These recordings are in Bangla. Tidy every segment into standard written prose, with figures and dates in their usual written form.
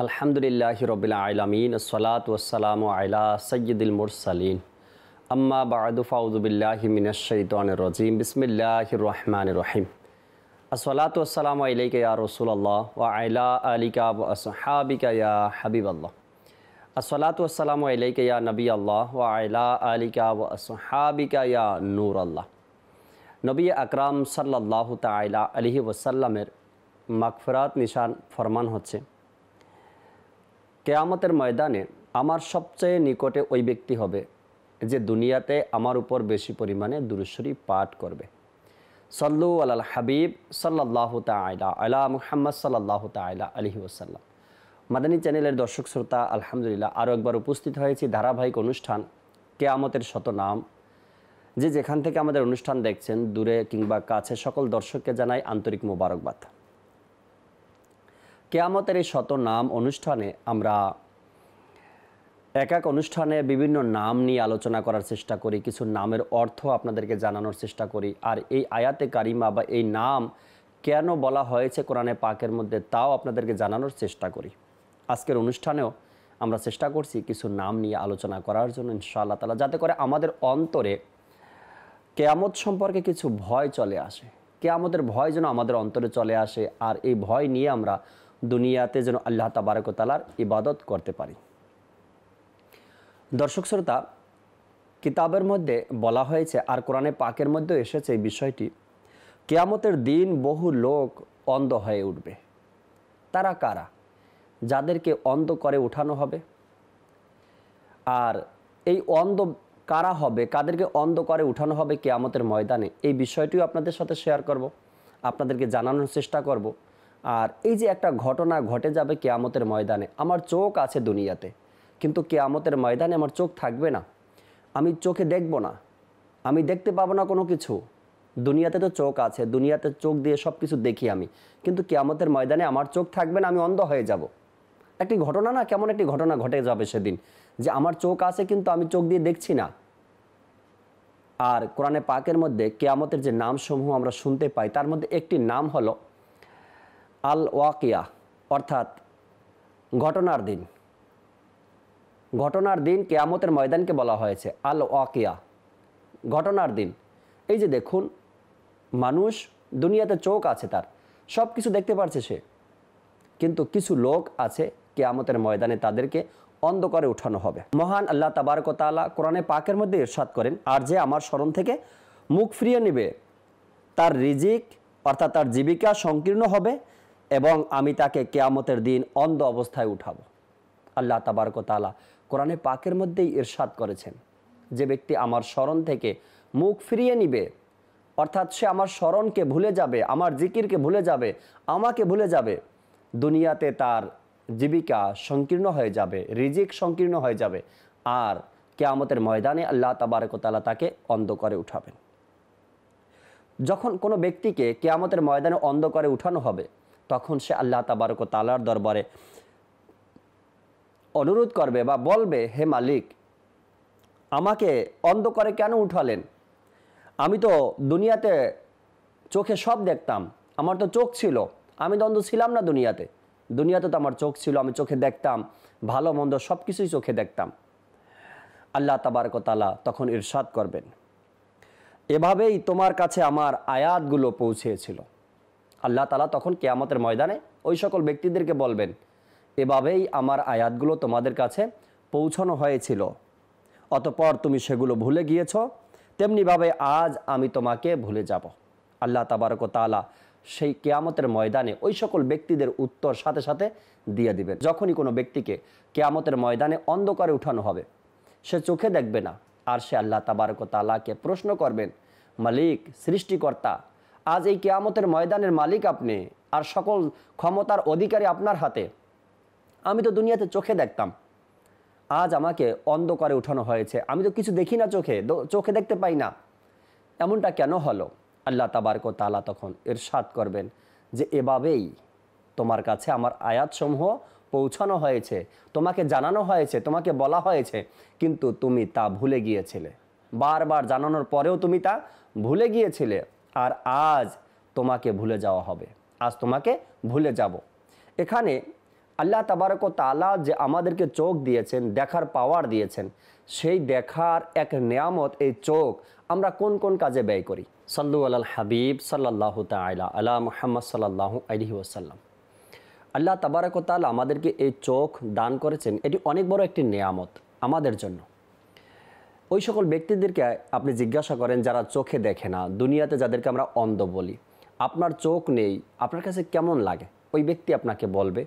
আলহামদুলিল্লাহি রব্বিল আলামিন আসসালাতু ওয়াসসালামু আলা সাইয়্যিদিল মুরসালিন আম্মা বা'দু ফাউযু বিল্লাহি মিনাশ শাইতানির রাজীম বিসমিল্লাহির রহমানির রহিম আসসালাতু ওয়াসসালামু আলাইকা ইয়া রাসূলুল্লাহ ওয়া আলা আলিকা ওয়া আসহাবিকা ইয়া হাবিবাল্লাহ আসসালাতু ওয়াসসালামু আলাইকা ইয়া নবিয়াল্লাহ ওয়া আলা আলিকা ওয়া আসহাবিকা ইয়া নূরাল্লাহ। নবী আকরাম সাল্লাল্লাহু তাআলা আলাইহি ওয়াসাল্লামের মাগফিরাত নিশান ফরমান হচ্ছে, কেয়ামতের ময়দানে আমার সবচেয়ে নিকটে ওই ব্যক্তি হবে যে দুনিয়াতে আমার উপর বেশি পরিমাণে দুরূদ শরীফ পাঠ করবে। সল্লু আলাল হাবিব সাল্লাল্লাহু তাআলা আলা মুহাম্মদ সাল্লাল্লাহু তাআলা আলাইহি ওয়াসাল্লাম। মাদানী চ্যানেলের দর্শক শ্রোতা, আলহামদুলিল্লাহ আরও একবার উপস্থিত হয়েছি ধারাবাহিক অনুষ্ঠান কেয়ামতের শত নাম। যে যেখান থেকে আমাদের অনুষ্ঠান দেখছেন, দূরে কিংবা কাছে, সকল দর্শককে জানাই আন্তরিক মোবারকবাদ। কেয়ামতের এই শত নাম অনুষ্ঠানে আমরা এক অনুষ্ঠানে বিভিন্ন নাম নিয়ে আলোচনা করার চেষ্টা করি, কিছু নামের অর্থ আপনাদেরকে জানানোর চেষ্টা করি, আর এই আয়াতে কারিমা বা এই নাম কেন বলা হয়েছে কোরআনে পাকের মধ্যে তাও আপনাদেরকে জানানোর চেষ্টা করি। আজকের অনুষ্ঠানেও আমরা চেষ্টা করছি কিছু নাম নিয়ে আলোচনা করার জন্য ইনশাআল্লাহ তাআলা, যাতে করে আমাদের অন্তরে কেয়ামত সম্পর্কে কিছু ভয় চলে আসে, কেয়ামতের ভয় যেন আমাদের অন্তরে চলে আসে, আর এই ভয় নিয়ে আমরা দুনিয়াতে যেন আল্লাহ তাবারক ওয়া তাআলার ইবাদত করতে পারি। দর্শক শ্রোতা, কিতাবের মধ্যে বলা হয়েছে আর কোরআনে পাকের মধ্যেও এসেছে এই বিষয়টি, কিয়ামতের দিন বহু লোক অন্ধ হয়ে উঠবে। তারা কারা? যাদেরকে অন্ধ করে উঠানো হবে। আর এই অন্ধ কারা হবে, কাদেরকে অন্ধ করে উঠানো হবে কিয়ামতের ময়দানে, এই বিষয়টিও আপনাদের সাথে শেয়ার করব, আপনাদেরকে জানানোর চেষ্টা করব। আর এই যে একটা ঘটনা ঘটে যাবে কিয়ামতের ময়দানে, আমার চোখ আছে দুনিয়াতে, কিন্তু কিয়ামতের ময়দানে আমার চোখ থাকবে না, আমি চোখে দেখব না, আমি দেখতে পাবো না কোনো কিছু। দুনিয়াতে তো চোখ আছে, দুনিয়াতে চোখ দিয়ে সব কিছু দেখি আমি, কিন্তু কিয়ামতের ময়দানে আমার চোখ থাকবে না, আমি অন্ধ হয়ে যাব। একটি ঘটনা না, কেমন একটি ঘটনা ঘটে যাবে সেদিন, যে আমার চোখ আছে কিন্তু আমি চোখ দিয়ে দেখছি না। আর কোরআনে পাকের মধ্যে কিয়ামতের যে নামসমূহ আমরা শুনতে পাই, তার মধ্যে একটি নাম হলো আল ওয়াকিয়া, অর্থাৎ ঘটনার দিন। ঘটনার দিন কিয়ামতের ময়দানকে বলা হয়েছে আল ওয়াকিয়া, ঘটনার দিন। এই যে দেখুন, মানুষ দুনিয়াতে চোখ আছে, তার সব কিছু দেখতে পারছে সে, কিন্তু কিছু লোক আছে কিয়ামতের ময়দানে তাদেরকে অন্ধ করে উঠানো হবে। মহান আল্লাহ তাবারক ওয়া তাআলা কোরআনে পাকের মধ্যে ইরশাদ করেন, আর যে আমার স্মরণ থেকে মুখ ফিরিয়ে নেবে তার রিজিক অর্থাৎ তার জীবিকা সংকীর্ণ হবে এবং আমি তাকে কিয়ামতের দিন অন্ধ অবস্থায় উঠাবো। আল্লাহ তাবারক ওয়া তাআলা কোরআনে পাকের মধ্যেই ইরশাদ করেছেন, যে ব্যক্তি আমার স্মরণ থেকে মুখ ফিরিয়ে নিবে, অর্থাৎ সে আমার স্মরণকে ভুলে যাবে, আমার জিকিরকে ভুলে যাবে, আমাকে ভুলে যাবে, দুনিয়াতে তার জীবিকা সংকীর্ণ হয়ে যাবে, রিজিক সংকীর্ণ হয়ে যাবে, আর কিয়ামতের ময়দানে আল্লাহ তাবারক ওয়া তাআলা তাকে অন্ধ করে উঠাবেন। যখন কোনো ব্যক্তিকে কিয়ামতের ময়দানে অন্ধ করে উঠানো হবে, তখন সে আল্লাহ তাবারক ওয়া তাআলার দরবারে অনুরোধ করবে বা বলবে, হে মালিক, আমাকে অন্ধ করে কেন উঠালেন? আমি তো দুনিয়াতে চোখে সব দেখতাম, আমার তো চোখ ছিল, আমি তো অন্ধ ছিলাম না দুনিয়াতে। দুনিয়াতে তো আমার চোখ ছিল, আমি চোখে দেখতাম, ভালো মন্দ সব কিছুই চোখে দেখতাম। আল্লাহ তাবারক ওয়া তাআলা তখন ইরশাদ করবেন, এভাবেই তোমার কাছে আমার আয়াতগুলো পৌঁছেছিল। আল্লাহ তাআলা তখন কিয়ামতের ময়দানে ওই সকল ব্যক্তিদেরকে বলবেন, এভাবেই আমার আয়াতগুলো তোমাদের কাছে পৌঁছানো হয়েছিল, অতঃপর তুমি সেগুলো ভুলে গিয়েছ, তেমনিভাবে আজ আমি তোমাকে ভুলে যাব। আল্লাহ তাবারক ওয়া তাআলা সেই কিয়ামতের ময়দানে ওই সকল ব্যক্তিদের উত্তর সাথে সাথে দিয়ে দিবেন। যখনই কোনো ব্যক্তিকে কিয়ামতের ময়দানে অন্ধ করে উঠানো হবে, সে চোখে দেখবে না, আর সে আল্লাহ তাবারক ওয়া তাআলাকে প্রশ্ন করবেন, মালিক, সৃষ্টিকর্তা, আজ এই কিয়ামতের ময়দানের মালিক আপনি, আর সকল ক্ষমতার অধিকারী আপনার হাতে। আমি তো দুনিয়াতে চোখে দেখতাম, আজ আমাকে অন্ধ করে উঠানো হয়েছে, আমি তো কিছু দেখি না, চোখে দেখতে পাই না, এমনটা কেন হলো? আল্লাহ তাবারক ওয়া তাআলা তখন ইরশাদ করবেন যে এভাবেই তোমার কাছে আমার আয়াতসমূহ পৌঁছানো হয়েছে, তোমাকে জানানো হয়েছে, তোমাকে বলা হয়েছে, কিন্তু তুমি তা ভুলে গিয়েছিলে। বারবার জানানোর পরেও তুমি তা ভুলে গিয়েছিলে, আর আজ তোমাকে ভুলে যাওয়া হবে, আজ তোমাকে ভুলে যাব। এখানে আল্লাহ তাবারক ও তাআলা যে আমাদেরকে চোখ দিয়েছেন, দেখার পাওয়ার দিয়েছেন, সেই দেখার এক নেয়ামত এই চোখ আমরা কোন কোন কাজে ব্যয় করি। সাল্লু আলাল হাবিব সাল্লাল্লাহু তাআলা আলা মুহাম্মদ সাল্লাল্লাহু আলাইহি ওয়াসাল্লাম। আল্লাহ তাবারক ও তাআলা আমাদেরকে এই চোখ দান করেছেন, এটি অনেক বড় একটি নেয়ামত আমাদের জন্য। ওই সকল ব্যক্তিদেরকে আপনি জিজ্ঞাসা করেন যারা চোখে দেখে না, দুনিয়াতে যাদেরকে আমরা অন্ধ বলি, আপনার চোখ নেই, আপনার কাছে কেমন লাগে? ওই ব্যক্তি আপনাকে বলবে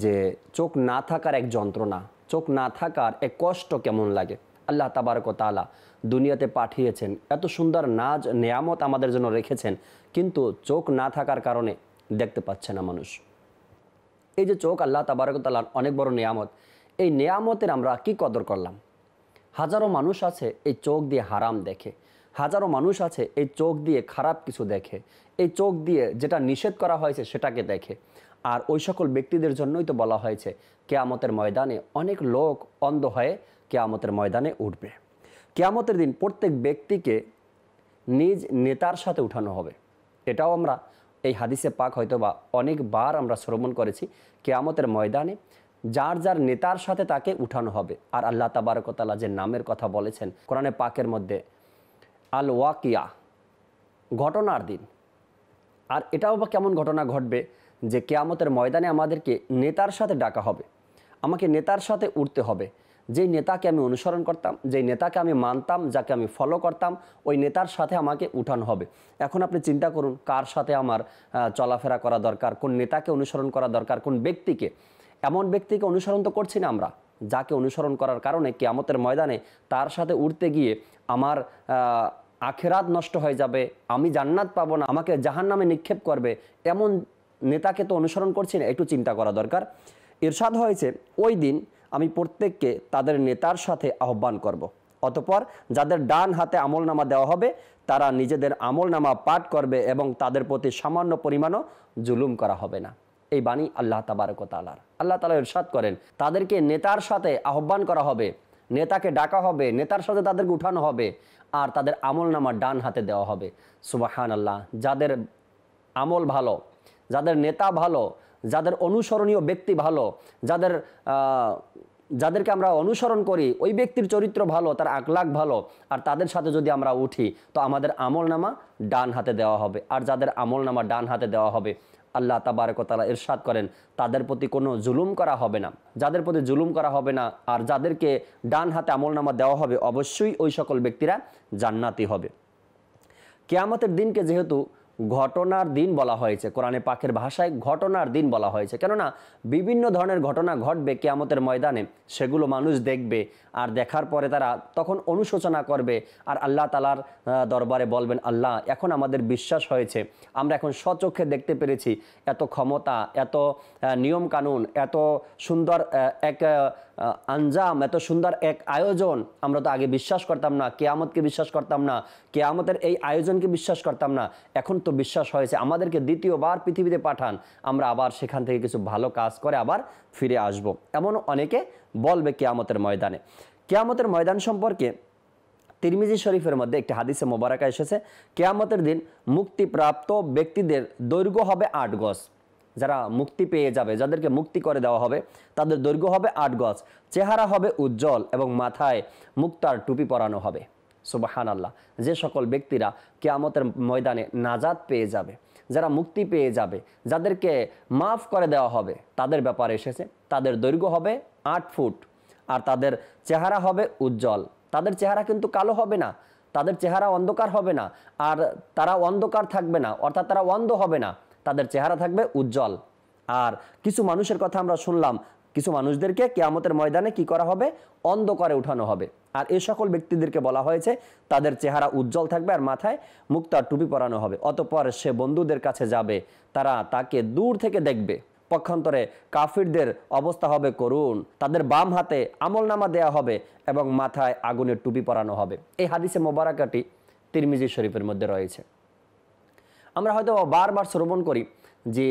যে চোখ না থাকার এক যন্ত্রণা, চোখ না থাকার এক কষ্ট কেমন লাগে। আল্লাহ তাবারক ও তাআলা দুনিয়াতে পাঠিয়েছেন, এত সুন্দর নাজ নেয়ামত আমাদের জন্য রেখেছেন, কিন্তু চোখ না থাকার কারণে দেখতে পাচ্ছে না মানুষ। এই যে চোখ আল্লাহ তাবারক ও তাআলার অনেক বড় নেয়ামত, এই নেয়ামতের আমরা কি কদর করলাম? হাজারো মানুষ আছে এই চোখ দিয়ে হারাম দেখে, হাজারো মানুষ আছে এই চোখ দিয়ে খারাপ কিছু দেখে, এই চোখ দিয়ে যেটা নিষেধ করা হয়েছে সেটাকে দেখে। আর ওই সকল ব্যক্তিদের জন্যই তো বলা হয়েছে কিয়ামতের ময়দানে অনেক লোক অন্ধ হয়ে কিয়ামতের ময়দানে উঠবে। কিয়ামতের দিন প্রত্যেক ব্যক্তিকে নিজ নেতার সাথে উঠানো হবে। এটাও আমরা এই হাদিসে পাক হয়তো বা অনেকবার আমরা শ্রবণ করেছি। কিয়ামতের ময়দানে যার যার নেতার সাথে তাকে উঠানো হবে। আর আল্লাহ তাবারক ও তাআলা যে নামের কথা বলেছেন কোরআনে পাকের মধ্যে, আল ওয়াকিয়া, ঘটনার দিন। আর এটাও বা কেমন ঘটনা ঘটবে যে কিয়ামতের ময়দানে আমাদেরকে নেতার সাথে ডাকা হবে, আমাকে নেতার সাথে উঠতে হবে। যেই নেতাকে আমি অনুসরণ করতাম, যেই নেতাকে আমি মানতাম, যাকে আমি ফলো করতাম, ওই নেতার সাথে আমাকে উঠানো হবে। এখন আপনি চিন্তা করুন কার সাথে আমার চলাফেরা করা দরকার, কোন নেতাকে অনুসরণ করা দরকার, কোন ব্যক্তিকে। এমন ব্যক্তিকে অনুসরণ তো করছি না আমরা, যাকে অনুসরণ করার কারণে কিয়ামতের ময়দানে তার সাথে উঠতে গিয়ে আমার আখিরাত নষ্ট হয়ে যাবে, আমি জান্নাত পাবো না, আমাকে জাহান্নামে নিক্ষেপ করবে, এমন নেতাকে তো অনুসরণ করছি না। একটু চিন্তা করা দরকার। ইরশাদ হয়েছে ওই দিন আমি প্রত্যেককে তাদের নেতার সাথে আহ্বান করব। অতঃপর যাদের ডান হাতে আমলনামা দেওয়া হবে তারা নিজেদের আমলনামা পাঠ করবে এবং তাদের প্রতি সামান্য পরিমাণও জুলুম করা হবে না। এই বাণী আল্লাহ তাবারক ও তাআলার। আল্লাহ তাআলা ইরশাদ করেন তাদেরকে নেতার সাথে আহ্বান করা হবে, নেতাকে ডাকা হবে, নেতার সাথে তাদেরকে উঠানো হবে, আর তাদের আমলনামা ডান হাতে দেওয়া হবে। সুবহানাল্লাহ। যাদের আমল ভালো, যাদের নেতা ভালো, যাদের অনুসরণীয় ব্যক্তি ভালো, যাদেরকে আমরা অনুসরণ করি, ওই ব্যক্তির চরিত্র ভালো, তার আখলাক ভালো, আর তাদের সাথে যদি আমরা উঠি তো আমাদের আমলনামা ডান হাতে দেওয়া হবে। আর যাদের আমলনামা ডান হাতে দেওয়া হবে, আল্লাহ তাবারক ও তাআলা ইরশাদ করেন তাদের প্রতি কোনো জুলুম করা হবে না। যাদের প্রতি জুলুম করা হবে না আর যাদেরকে ডান হাতে আমলনামা দেওয়া হবে, অবশ্যই ওই সকল ব্যক্তিরা জান্নাতি হবে। কিয়ামতের দিনকে যেহেতু ঘটনার দিন বলা হয়েছে, কোরআনে পাকের ভাষায় ঘটনার দিন বলা হয়েছে, কেননা বিভিন্ন ধরনের ঘটনা ঘটবে কিয়ামতের ময়দানে, সেগুলো মানুষ দেখবে, আর দেখার পরে তারা তখন অনুশোচনা করবে আর আল্লাহ তাআলার দরবারে বলবেন, আল্লাহ এখন আমাদের বিশ্বাস হয়েছে, আমরা এখন স্বচক্ষে দেখতে পেরেছি এত ক্ষমতা, এত নিয়ম কানুন, এত সুন্দর এক আঞ্জাম, এত সুন্দর এক আয়োজন, আমরা তো আগে বিশ্বাস করতাম না, কিয়ামতকে বিশ্বাস করতাম না, কিয়ামতের এই আয়োজনকে বিশ্বাস করতাম না, এখন তো বিশ্বাস হয়েছে, আমাদেরকে দ্বিতীয়বার পৃথিবীতে পাঠান, আমরা আবার সেখান থেকে কিছু ভালো কাজ করে আবার ফিরে আসব। এমন অনেকে বলবে কিয়ামতের ময়দানে। কিয়ামতের ময়দান সম্পর্কে তিরমিজি শরীফের মধ্যে একটি হাদিসে মোবারকা এসেছে, কিয়ামতের দিন মুক্তিপ্রাপ্ত ব্যক্তিদের দৈর্ঘ্য হবে 8 গজ। যারা মুক্তি পেয়ে যাবে, যাদেরকে মুক্তি করে দেওয়া হবে, তাদের দৈর্ঘ্য হবে 8 গজ, চেহারা হবে উজ্জ্বল এবং মাথায় মুক্তার টুপি পরানো হবে। সুবহানাল্লাহ। যে সকল ব্যক্তিরা কিয়ামতের ময়দানে নাজাত পেয়ে যাবে, যারা মুক্তি পেয়ে যাবে, যাদেরকে মাফ করে দেওয়া হবে, তাদের ব্যাপারে এসেছে তাদের দৈর্ঘ্য হবে 8 ফুট আর তাদের চেহারা হবে উজ্জ্বল। তাদের চেহারা কিন্তু কালো হবে না, তাদের চেহারা অন্ধকার হবে না, আর তারা অন্ধকার থাকবে না, অর্থাৎ তারা অন্ধ হবে না, তাদের চেহারা থাকবে উজ্জ্বল। আর কিছু মানুষের কথা আমরা শুনলাম, কিছু মানুষদেরকে কিয়ামতের ময়দানে কি করা হবে? অন্ধকারে উঠানো হবে। আর এই সকল ব্যক্তিদেরকে বলা হয়েছে তাদের চেহারা উজ্জ্বল থাকবে আর মাথায় মুক্তার টুপি পরানো হবে। অতঃপর সে বন্ধুদের কাছে যাবে, তারা তাকে দূর থেকে দেখবে। পক্ষান্তরে কাফিরদের অবস্থা হবে করুণ, তাদের বাম হাতে আমলনামা দেয়া হবে এবং মাথায় আগুনের টুপি পরানো হবে। এই হাদিসে মোবারকাটি তিরমিজি শরীফের মধ্যে রয়েছে। আমরা হয়তো বারবার শ্রবণ করি যে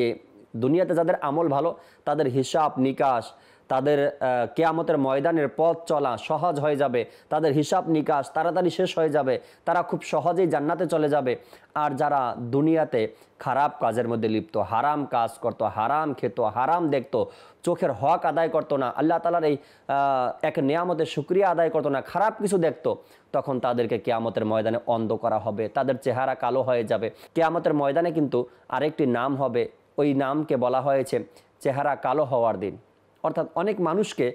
দুনিয়াতে যাদের আমল ভালো, তাদের হিসাব নিকাশ, তাদের কিয়ামতের ময়দানের পথ চলা সহজ হয়ে যাবে, তাদের হিসাব নিকাশ তাড়াতাড়ি শেষ হয়ে যাবে, তারা খুব সহজেই জান্নাতে চলে যাবে। আর যারা দুনিয়াতে খারাপ কাজের মধ্যে লিপ্ত, হারাম কাজ করতো, হারাম খেত, হারাম দেখতো, চোখের হক আদায় করতো না, আল্লাহ তাআলার এই এক নিয়ামতের শুকরিয়া আদায় করতো না, খারাপ কিছু দেখতো, তখন তাদেরকে কিয়ামতের ময়দানে অন্ধ করা হবে, তাদের চেহারা কালো হয়ে যাবে। কিয়ামতের ময়দানে কিন্তু আরেকটি নাম হবে, ওই নামকে বলা হয়েছে চেহারা কালো হওয়ার দিন। অর্থাৎ অনেক মানুষকে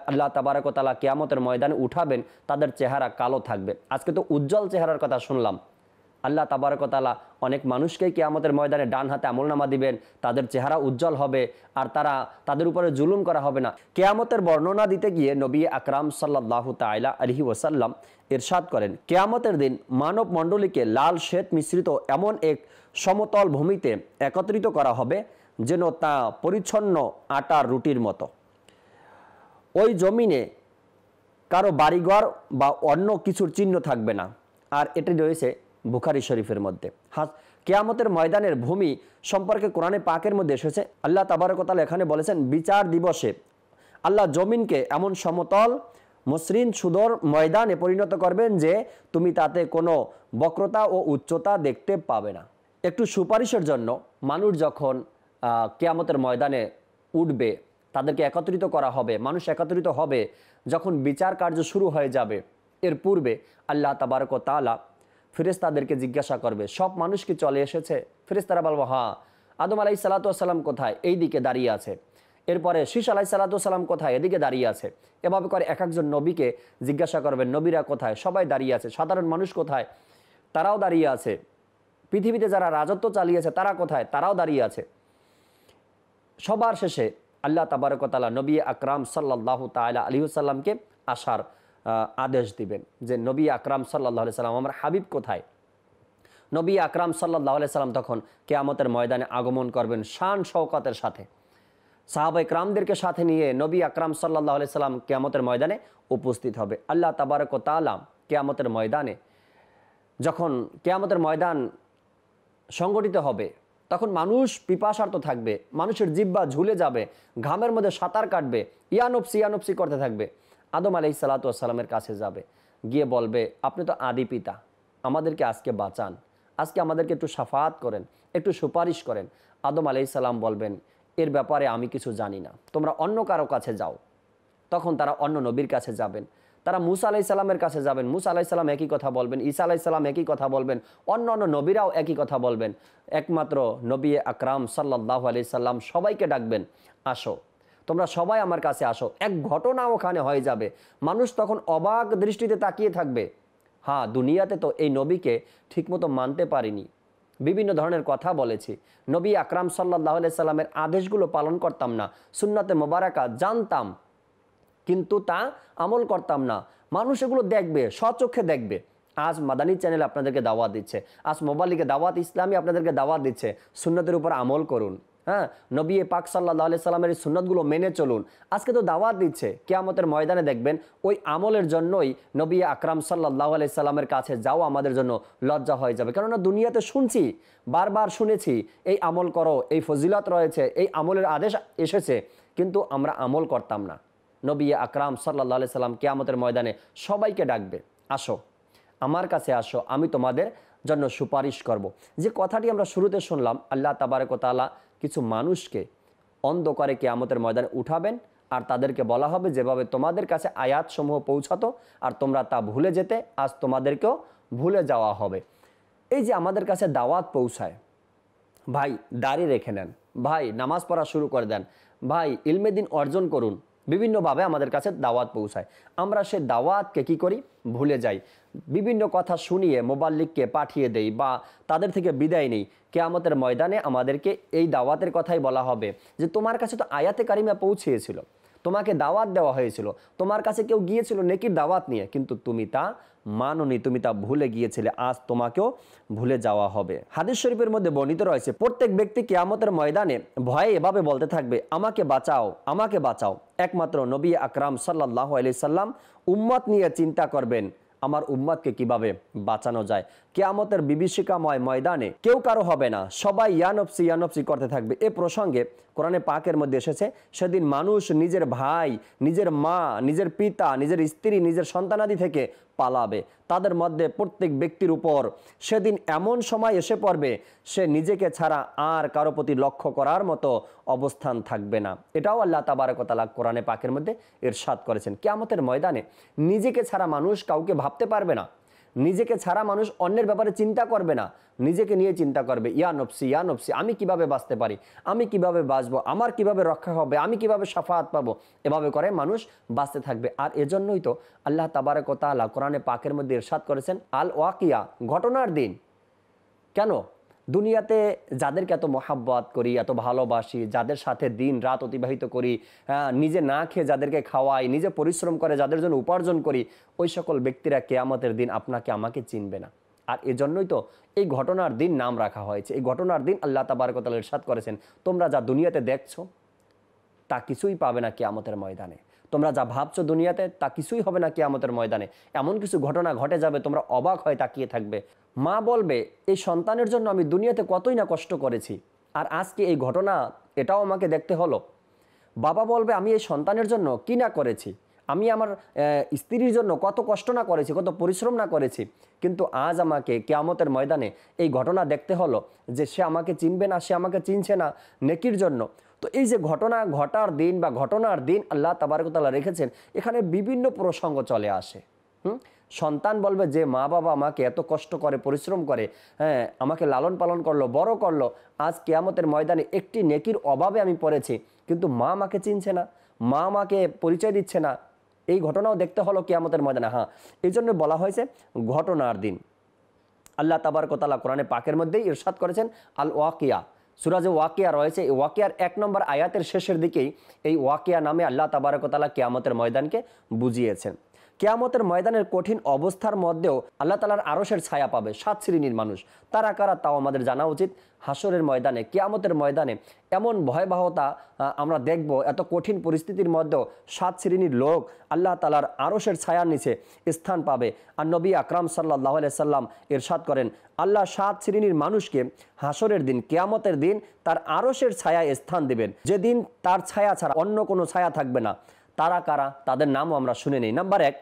আল্লাহ তাবারক ওয়া তাআলা কিয়ামতের ময়দানে উঠাবেন, তাদের চেহারা কালো থাকবে। আজকে তো উজ্জ্বল চেহারার কথা শুনলাম। আল্লাহ তাবারক ওয়া তাআলা অনেক মানুষকে কিয়ামতের ময়দানে ডান হাতে আমলনামা দিবেন, তাদের চেহারা উজ্জ্বল হবে, আর তাদের উপরে জুলুম করা হবে না। কিয়ামতের বর্ণনা দিতে গিয়ে নবী আকরাম সাল্লাল্লাহু তাআলা আলাইহি ওয়াসাল্লাম ইরশাদ করেন, কিয়ামতের দিন মানব মণ্ডলীকে লাল শ্বেত মিশ্রিত এমন এক সমতল ভূমিতে একত্রিত করা হবে যেন তা পরিচ্ছন্ন আটার রুটির মতো। ওই জমিনে কারো বাড়িঘর বা অন্য কিছুর চিহ্ন থাকবে না। আর এটি রয়েছে বুখারী শরীফের মধ্যে। কিয়ামতের ময়দানের ভূমি সম্পর্কে কোরআনে পাকের মধ্যে এসেছে, আল্লাহ তাবারক ওয়া তাআলা এখানে বলেছেন, বিচার দিবসে আল্লাহ জমিনকে এমন সমতল মসৃণ সুদর ময়দানে পরিণত করবেন যে তুমি তাতে কোনো বক্রতা ও উচ্চতা দেখতে পাবে না। একটু সুপারিশের জন্য মানুষ যখন কিয়ামতের ময়দানে উঠবে, তাদেরকে একত্রিত করা হবে, মানুষ একত্রিত হবে, যখন বিচার কার্য শুরু হয়ে যাবে, এর পূর্বে আল্লাহ তাবারক ওয়া তাআলা ফেরেশতাদেরকে জিজ্ঞাসা করবে, সব মানুষ কি চলে এসেছে? ফেরেশতারা বলবো, হ্যাঁ। আদম আলাইহিস সালাতু ওয়াস সালাম কোথায়? এই দিকে দাঁড়িয়ে আছে। এরপরে শীষ আলাইহিস সালাতু ওয়াস সালাম কোথায়? এদিকে দাঁড়িয়ে আছে। এভাবে করে এক একজন নবীকে জিজ্ঞাসা করবেন, নবীরা কোথায়? সবাই দাঁড়িয়ে আছে। সাধারণ মানুষ কোথায়? তারাও দাঁড়িয়ে আছে। পৃথিবীতে যারা রাজত্ব চালিয়েছে তারা কোথায়? তারাও দাঁড়িয়ে আছে। সবার শেষে আল্লাহ তাবারক ওয়া তাআলা নবী আকরাম সাল্লাল্লাহু তাআলা আলাইহি ওয়াসাল্লামকে আসার আদেশ দিবেন, যে নবী আকরাম সাল্লাল্লাহু আলাইহি সাল্লাম, আমার হাবিব কোথায়? নবী আকরাম সাল্লাল্লাহু আলাইহি সাল্লাম তখন কিয়ামতের ময়দানে আগমন করবেন শান শওকতের সাথে। সাহাবায়ে কেরামদেরকে সাথে নিয়ে নবী আকরাম সাল্লাল্লাহু আলাইহি সাল্লাম কিয়ামতের ময়দানে উপস্থিত হবে। আল্লাহ তাবারক ওয়া তাআলা কিয়ামতের ময়দানে, যখন কিয়ামতের ময়দান সংগঠিত হবে, তখন মানুষ পিপাসার্ত থাকবে, মানুষের জিহ্বা ঝুলে যাবে, ঘামের মধ্যে সাঁতার কাটবে, ইয়ানফসি করতে থাকবে। আদম আলাইহিস সালাতু ওয়াস সালামের কাছে যাবে, গিয়ে বলবে, আপনি তো আদি পিতা, আমাদেরকে আজকে বাঁচান, আজকে আমাদেরকে একটু শাফাআত করেন, একটু সুপারিশ করেন। আদম আলাইহিস সালাম বলবেন, এর ব্যাপারে আমি কিছু জানি না, তোমরা অন্য কারো কাছে যাও। তখন তারা অন্য নবীর কাছে যাবেন, তারা মুসা আলাইহিস সালামের কাছে যাবেন, মুসা আলাইহিস সালাম একই কথা বলবেন, ঈসা আলাইহিস সালাম একই কথা বলবেন, অন্য নবীরাও একই কথা বলবেন। একমাত্র নবী আকরাম সাল্লাল্লাহু আলাইহি সাল্লাম সবাইকে ডাকবেন, আসো, তোমরা সবাই আমার কাছে আসো। এক ঘটনা ওখানে হয়ে যাবে, মানুষ তখন অবাক দৃষ্টিতে তাকিয়ে থাকবে। হ্যাঁ, দুনিয়াতে তো এই নবীকে ঠিকমতো মানতে পারিনি, বিভিন্ন ধরনের কথা বলেছি, নবী আকরাম সাল্লাল্লাহু আলাইহি সাল্লামের আদেশগুলো পালন করতাম না, সুন্নাতে মোবারকা জানতাম কিন্তু তা আমল করতাম না। মানুষ এগুলো দেখবে, স্বচক্ষে দেখবে। আজ মাদানী চ্যানেল আপনাদেরকে দাওয়াত দিচ্ছে, আজ মোবাইলিকে দাওয়াত ইসলামী আপনাদেরকে দাওয়াত দিচ্ছে, সুন্নতের উপর আমল করুন। হ্যাঁ, নবী পাক সাল্লাল্লাহু আলাইহি সাল্লামের এই সুন্নতগুলো মেনে চলুন। আজকে তো দাওয়াত দিচ্ছে, কিয়ামতের ময়দানে দেখবেন ওই আমলের জন্যই নবী আকরাম সাল্লাল্লাহু আলাইহি সাল্লামের কাছে যাও আমাদের জন্য লজ্জা হয়ে যাবে। কেননা দুনিয়াতে শুনছি, বারবার শুনেছি, এই আমল করো, এই ফজিলত রয়েছে, এই আমলের আদেশ এসেছে, কিন্তু আমরা আমল করতাম না। নবী আকরাম সাল্লাল্লাহু আলাইহি সাল্লাম কিয়ামতের ময়দানে সবাইকে ডাকবে, আসো আমার কাছে আসো, আমি তোমাদের জন্য সুপারিশ করব। যে কথাটি আমরা শুরুতে শুনলাম, আল্লাহ তাবারক ওয়া তাআলা কিছু মানুষকে অন্ধ করে কিয়ামতের ময়দানে উঠাবেন, আর তাদেরকে বলা হবে যেভাবে তোমাদের কাছে আয়াতসমূহ পৌঁছাতো আর তোমরা তা ভুলে যেতে, আজ তোমাদেরকেও ভুলে যাওয়া হবে। এই যে আমাদের কাছে দাওয়াত পৌঁছায়, ভাই দাড়ি রেখে নেন, ভাই নামাজ পড়া শুরু করে দেন, ভাই ইলমে দিন অর্জন করুন, বিভিন্নভাবে আমাদের কাছে দাওয়াত পৌঁছায়। আমরা সে দাওয়াতকে কি করি? ভুলে যাই। বিভিন্ন কথা শুনিয়ে মোবাল্লিগকে পাঠিয়ে দেই বা তাদের থেকে বিদায় নেই। কিয়ামতের ময়দানে আমাদেরকে এই দাওয়াতের কথাই বলা হবে যে তোমার কাছে তো আয়াতে কারিমা পৌঁছেছিল, তোমাকে দাওয়াত দেওয়া হয়েছিল, তোমার কাছে কেউ গিয়েছিল নেকির দাওয়াত নিয়ে, কিন্তু তুমি তা মানোনি, তুমি তা ভুলে গিয়েছিলে, আজ তোমাকেও ভুলে যাওয়া হবে। হাদিস শরীফের মধ্যে বর্ণিত রয়েছে, প্রত্যেক ব্যক্তি কিয়ামতের ময়দানে ভয়ে এভাবে বলতে থাকবে, আমাকে বাঁচাও, আমাকে বাঁচাও। একমাত্র নবী আকরাম সাল্লাল্লাহু আলাইহি সাল্লাম উম্মত নিয়ে চিন্তা করবেন, আমার উম্মতকে কিভাবে বাঁচানো যায়। কিয়ামতের বিভীষিকাময় ময়দানে কেউ কারো হবে না, সবাই ইয়ানফসি করতে থাকবে। এ প্রসঙ্গে কোরআনে পাকের মধ্যে এসেছে, সেদিন মানুষ নিজের ভাই, নিজের মা, নিজের পিতা, নিজের স্ত্রী, নিজের সন্তানাদি থেকে পালাবে। তাদের মধ্যে প্রত্যেক ব্যক্তির উপর সেদিন এমন সময় এসে পড়বে, সে নিজেকে ছাড়া আর কারো প্রতি লক্ষ্য করার মতো অবস্থান থাকবে না। এটাও আল্লাহ তাবারক ওয়া তাআলা কোরআনে পাকের মধ্যে ইরশাদ করেছেন। কিয়ামতের ময়দানে নিজেকে ছাড়া মানুষ কাউকে ভাবতে পারবে না, নিজেকে ছাড়া মানুষ অন্যের ব্যাপারে চিন্তা করবে না, নিজেকে নিয়ে চিন্তা করবে, ইয়া নফসি ইয়া নফসি, আমি কিভাবে বাঁচতে পারি, আমি কিভাবে বাঁচবো, আমার কিভাবে রক্ষা হবে, আমি কিভাবে শাফাআত পাবো, এভাবে করে মানুষ বাঁচতে থাকবে। আর এজন্যই তো আল্লাহ তাবারক ওয়া তাআলা কোরআনে পাকের মধ্যে ইরশাদ করেছেন আল ওয়াকিয়া, ঘটনার দিন। কেন? দুনিয়াতে যাদেরকে এত মহাব্বত করি, এত ভালোবাসি, যাদের সাথে দিন রাত অতিবাহিত করি, নিজে না খেয়ে যাদেরকে খাওয়াই, নিজে পরিশ্রম করে যাদের জন্য উপার্জন করি, ওই সকল ব্যক্তিরা কিয়ামতের দিন আপনাকে আমাকে চিনবে না। আর এজন্যই তো এই ঘটনার দিন নাম রাখা হয়েছে। এই ঘটনার দিন আল্লাহ তাবারক ওয়া তাআলা ইরশাদ করেছেন, তোমরা যা দুনিয়াতে দেখছো তা কিছুই পাবে না কিয়ামতের ময়দানে। তোমরা যা ভাবছো দুনিয়াতে তা কিছুই হবে না কিয়ামতের ময়দানে। এমন কিছু ঘটনা ঘটে যাবে, তোমরা অবাক হয়ে তাকিয়ে থাকবে। মা বলবে, এই সন্তানের জন্য আমি দুনিয়াতে কতই না কষ্ট করেছি, আর আজকে এই ঘটনা এটাও আমাকে দেখতে হলো। বাবা বলবে, আমি এই সন্তানের জন্য কি না করেছি, আমি আমার স্ত্রীর জন্য কত কষ্ট না করেছি, কত পরিশ্রম না করেছি, কিন্তু আজ আমাকে কিয়ামতের ময়দানে এই ঘটনা দেখতে হলো যে সে আমাকে চিনবে না, সে আমাকে চিনছে না নেকির জন্য। তো এই যে ঘটনা ঘটার দিন বা ঘটনার দিন আল্লাহ তাবারক ওয়া তাআলা রেখেছেন, এখানে বিভিন্ন প্রসঙ্গ চলে আসে। সন্তান বলবে, যে মা বাবা আমাকে এত কষ্ট করে, পরিশ্রম করে, আমাকে লালন পালন করলো, বড় করলো, আজ কিয়ামতের ময়দানে একটি নেকির অভাবে আমি পড়েছি, কিন্তু মা আমাকে চিনছে না, মা আমাকে পরিচয় দিচ্ছে না। এই ঘটনাও দেখতে হলো কিয়ামতের ময়দানে। হ্যাঁ, এই জন্য বলা হয়েছে ঘটনার দিন। আল্লাহ তাবারক ওয়া তাআলা কোরআনে পাকের মধ্যেই ইরশাদ করেছেন আল ওয়াকিয়া। সূরা যে ওয়াকিয়া রয়েছে, এই ওয়াকিয়ার 1 নম্বর আয়াতের শেষের দিকেই এই ওয়াকিয়া নামে আল্লাহ তাবারক ওয়া তাআলা কিয়ামতের ময়দানকে বুঝিয়েছেন। কিয়ামতের ময়দানের কঠিন অবস্থার মধ্যেও আল্লাহ তাআলার আরশের ছায়া পাবে 7 শ্রেণীর মানুষ। তারা কারা তাও আমাদের জানা উচিত। হাসরের ময়দানে, কিয়ামতের ময়দানে এমন ভয়াবহতা আমরা দেখব, এত কঠিন পরিস্থিতির মধ্যেও 7 শ্রেণীর লোক আল্লাহ তাআলার আরশের ছায়ার নিচে স্থান পাবে। আর নবী আকরাম সাল্লাল্লাহু আলাইহি সাল্লাম ইরশাদ করেন, আল্লাহ 7 শ্রেণীর মানুষকে হাসরের দিন, কিয়ামতের দিন তার আরশের ছায়ায় স্থান দিবেন, যেদিন তার ছায়া ছাড়া অন্য কোনো ছায়া থাকবে না। তারা কারা? তাদের নামও আমরা শুনে নিই। নাম্বার 1,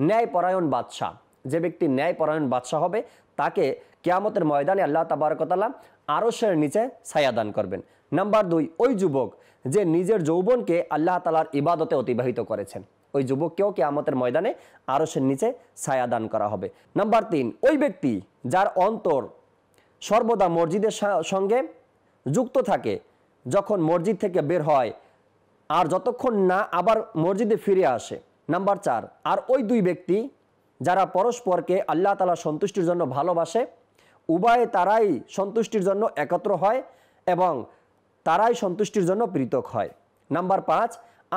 ন্যায়পরায়ণ বাদশাহ। যে ব্যক্তি ন্যায়পরায়ণ বাদশাহ হবে, তাকে কিয়ামতের ময়দানে আল্লাহ তাবারক ওয়া তাআলা আরশের নিচে ছায়া দান করবেন। নাম্বার 2, ওই যুবক যে নিজের যৌবনকে আল্লাহ তাআলার ইবাদতে অতিবাহিত করেছেন, ওই যুবককেও কিয়ামতের ময়দানে আরশের নিচে ছায়া দান করা হবে। নাম্বার 3, ওই ব্যক্তি যার অন্তর সর্বদা মসজিদের সঙ্গে যুক্ত থাকে, যখন মসজিদ থেকে বের হয় আর যতক্ষণ না আবার মসজিদে ফিরে আসে। নাম্বার 4, আর ওই 2 ব্যক্তি যারা পরস্পরকে আল্লাহ তাআলার সন্তুষ্টির জন্য ভালোবাসে, উভয়ে তারাই সন্তুষ্টির জন্য একত্র হয় এবং তারাই সন্তুষ্টির জন্য পৃথক হয়। নাম্বার 5,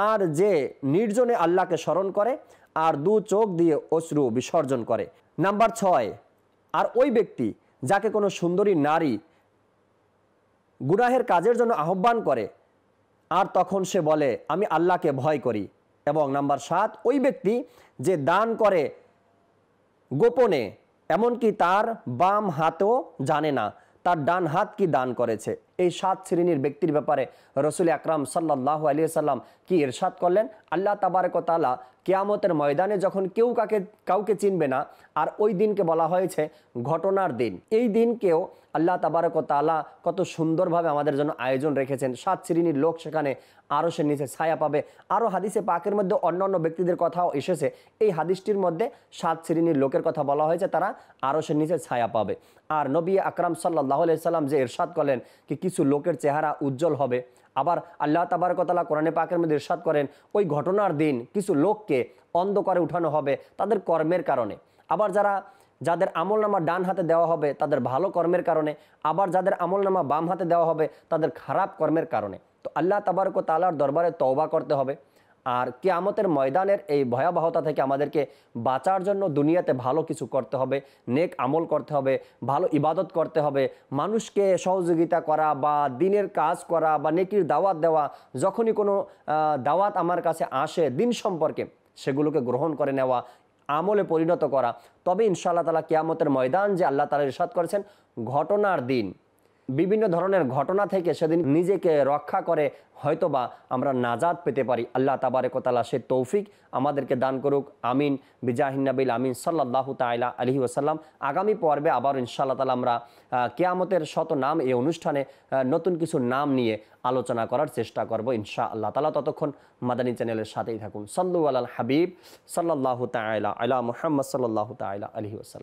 আর যে নির্জনে আল্লাহকে স্মরণ করে আর 2 চোখ দিয়ে অশ্রু বিসর্জন করে। নাম্বার 6, আর ওই ব্যক্তি যাকে কোনো সুন্দরী নারী গুনাহের কাজের জন্য আহ্বান করে আর তখন সে বলে, আমি আল্লাহকে ভয় করি। এবং নাম্বার 7, ওই ব্যক্তি যে দান করে গোপনে, এমনকি তার বাম হাতও জানে না তার ডান হাত কি দান করেছে। এই 7 শ্রেণীর ব্যক্তির ব্যাপারে রাসূল আকরাম সাল্লাল্লাহু আলাইহি সাল্লাম কি ইরশাদ করলেন? আল্লাহ তাবারক ওয়া তাআলা কিয়ামতের ময়দানে যখন কেউ কাউকে চিনবে না, আর ওই দিনকে বলা হয়েছে ঘটনার দিন। এই দিনকেও আল্লাহ তাবারক ওয়া তাআলা কত সুন্দরভাবে আমাদের জন্য আয়োজন রেখেছেন। 7 শ্রেণীর লোক সেখানে আরশের নিচে ছায়া পাবে। আরও হাদিসে পাকের মধ্যে অন্যান্য ব্যক্তিদের কথাও এসেছে। এই হাদিসটির মধ্যে 7 শ্রেণীর লোকের কথা বলা হয়েছে, তারা আরশের নিচে ছায়া পাবে। আর নবী আকরাম সাল্লাল্লাহু আলাইহি সাল্লাম যে ইরশাদ করলেন কি কিছু লোকের চেহারা উজ্জ্বল হবে। আবার আল্লাহ তাবারক ওয়া তাআলা কোরআনে পাকের মধ্যে ইরশাদ করেন, ওই ঘটনার দিন কিছু লোককে অন্ধকারে উঠানো হবে তাদের কর্মের কারণে। আবার যাদের আমলনামা ডান হাতে দেওয়া হবে তাদের ভালো কর্মের কারণে, আবার যাদের আমলনামা বাম হাতে দেওয়া হবে তাদের খারাপ কর্মের কারণে। তো আল্লাহ তাবারক ওয়া তাআলার দরবারে তওবা করতে হবে। আর কিয়ামতের ময়দানের এই ভয়াবহতা থেকে আমাদেরকে বাঁচার জন্য দুনিয়াতে ভালো কিছু করতে হবে, নেক আমল করতে হবে, ভালো ইবাদত করতে হবে, মানুষকে সহযোগিতা করা বা দিনের কাজ করা বা নেকির দাওয়াত দেওয়া। যখনই কোনো দাওয়াত আমার কাছে আসে দিন সম্পর্কে, সেগুলোকে গ্রহণ করে নেওয়া, আমলে পরিণত করা। তবে ইনশাআল্লাহ তাআলা কিয়ামতের ময়দান যে আল্লাহ তাআলা ইরশাদ করেছেন ঘটনার দিন, বিভিন্ন ধরনের ঘটনা থেকে সেদিন নিজেকে রক্ষা করে হয়তোবা আমরা নাজাত পেতে পারি। আল্লাহ তাবারক ওয়া তাআলা সে তৌফিক আমাদেরকে দান করুক। আমিন বিজাহিন নবিল আমিন সাল্লাল্লাহু তাআলা আলাইহি ওয়াসাল্লাম। আগামী পর্বে আবার ইনশাআল্লাহ তাআলা আমরা কিয়ামতের শত নাম এই অনুষ্ঠানে নতুন কিছু নাম নিয়ে আলোচনা করার চেষ্টা করব ইনশাআল্লাহ তাআলা। ততক্ষণ মাদানী চ্যানেলের সাথেই থাকুন। সাল্লু আলাল হাবিব সাল্লাল্লাহু তাআলা আলা মুহাম্মদ সাল্লাল্লাহু তাআলা আলাইহি ওয়াসাল্লাম।